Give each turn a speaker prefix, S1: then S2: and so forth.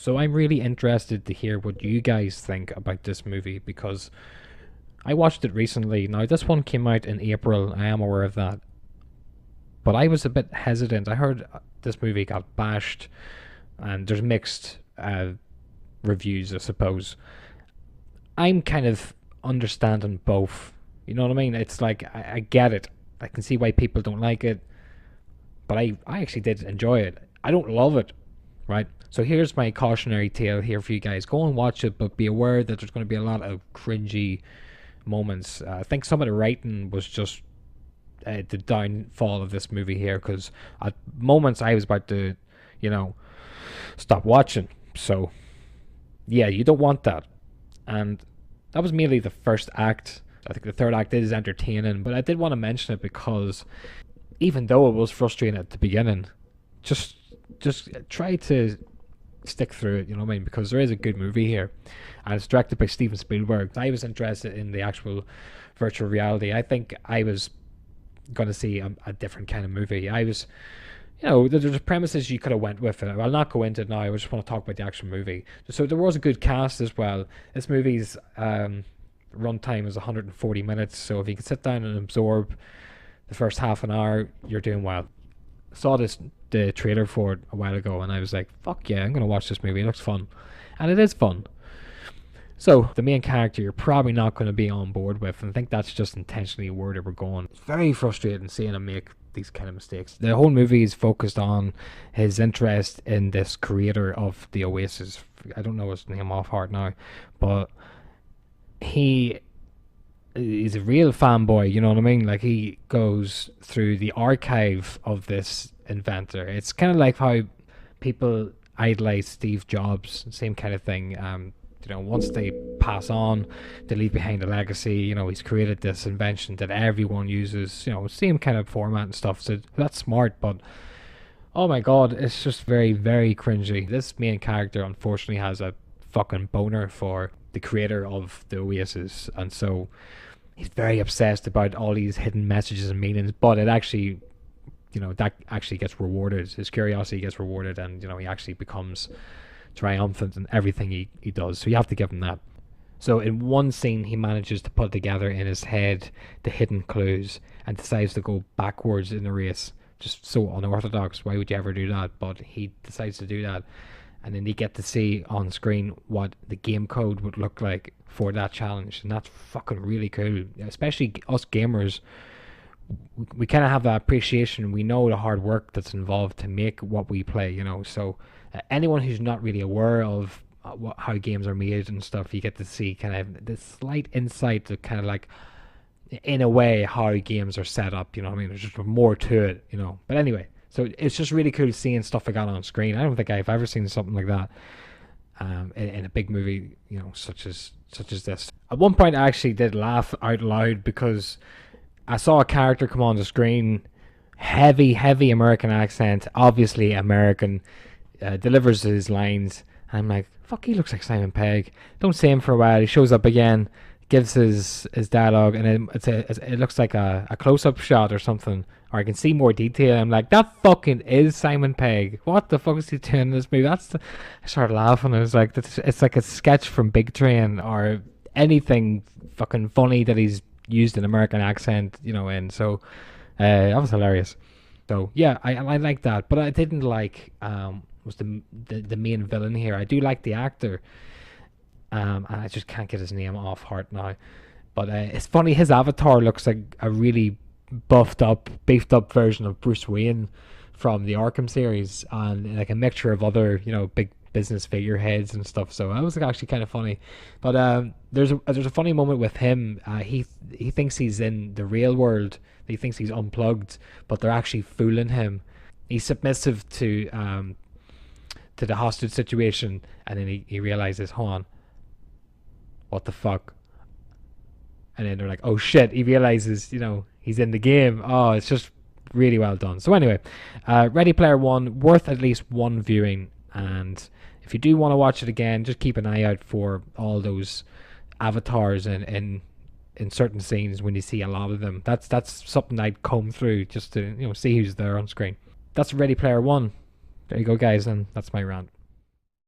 S1: So I'm really interested to hear what you guys think about this movie because I watched it recently. Now, this one came out in April, I am aware of that, but I was a bit hesitant. I heard this movie got bashed and there's mixed reviews, I suppose. I'm kind of understanding both. You know what I mean? It's like, I get it. I can see why people don't like it, but I actually did enjoy it. I don't love it, right? So here's my cautionary tale here for you guys. Go and watch it, but be aware that there's going to be a lot of cringy moments. I think some of the writing was just the downfall of this movie here, because at moments I was about to, you know, stop watching. So yeah, you don't want that. And that was merely the first act. I think the third act is entertaining, but I did want to mention it because even though it was frustrating at the beginning, just just try to stick through it, you know what I mean? Because there is a good movie here, and it's directed by Steven Spielberg. I was interested in the actual virtual reality. I think I was going to see a different kind of movie. I was, there's premises you could have went with it. I'll not go into it now. I just want to talk about the actual movie. So there was a good cast as well. This movie's runtime is 140 minutes. So if you can sit down and absorb the first half an hour, you're doing well. Saw the trailer for it a while ago, and I was like, "Fuck yeah, I'm gonna watch this movie. It looks fun," and it is fun. So the main character you're probably not going to be on board with, and I think that's just intentionally where they were going. It's very frustrating seeing him make these kind of mistakes. The whole movie is focused on his interest in this creator of the Oasis. I don't know his name off heart now, but he is a real fanboy. You know what I mean? Like, he goes through the archive of this inventor. It's kind of like how people idolize Steve Jobs, same kind of thing. Once they pass on, they leave behind a legacy. He's created this invention that everyone uses. Same kind of format and stuff. So that's smart, but oh my god, it's just very, very cringy. This main character unfortunately has a fucking boner for the creator of the Oasis, and so he's very obsessed about all these hidden messages and meanings. But it actually, that actually gets rewarded. His curiosity gets rewarded, and he actually becomes triumphant in everything he does. So you have to give him that. So in one scene, he manages to put together in his head the hidden clues and decides to go backwards in the race. Just so unorthodox. Why would you ever do that? But he decides to do that. And then you get to see on screen what the game code would look like for that challenge. And that's fucking really cool. Especially us gamers, we kind of have that appreciation. We know the hard work that's involved to make what we play, So anyone who's not really aware of how games are made and stuff, you get to see kind of this slight insight to kind of like, in a way, how games are set up. You know what I mean? There's just more to it, But anyway, so it's just really cool seeing stuff like that on screen. I don't think I've ever seen something like that in a big movie, such as this. At one point, I actually did laugh out loud because I saw a character come on the screen, heavy American accent, obviously American, delivers his lines. I'm like, fuck, he looks like Simon Pegg. Don't see him for a while. He shows up again, gives his dialogue, and it looks like a close-up shot or something, or I can see more detail. I'm like, that fucking is Simon Pegg. What the fuck is he doing in this movie? I started laughing. I was like, it's like a sketch from Big Train or anything fucking funny that he's used an American accent, and so that was hilarious. So yeah, I like that, but I didn't like was the main villain here. I do like the actor, and I just can't get his name off heart now. But it's funny, his avatar looks like a really beefed up version of Bruce Wayne from the Arkham series, and like a mixture of other, big business figureheads and stuff. So that was actually kind of funny. But there's a funny moment with him. He thinks he's in the real world. He thinks he's unplugged, but they're actually fooling him. He's submissive to the hostage situation, and then he realizes, hold on, what the fuck? And then they're like, oh shit, he realizes, he's in the game. Oh, it's just really well done. So anyway, Ready Player One, worth at least one viewing. And if you do want to watch it again, just keep an eye out for all those avatars in certain scenes. When you see a lot of them, that's something I'd comb through just to see who's there on screen. That's Ready Player One. There you go, guys, and that's my rant.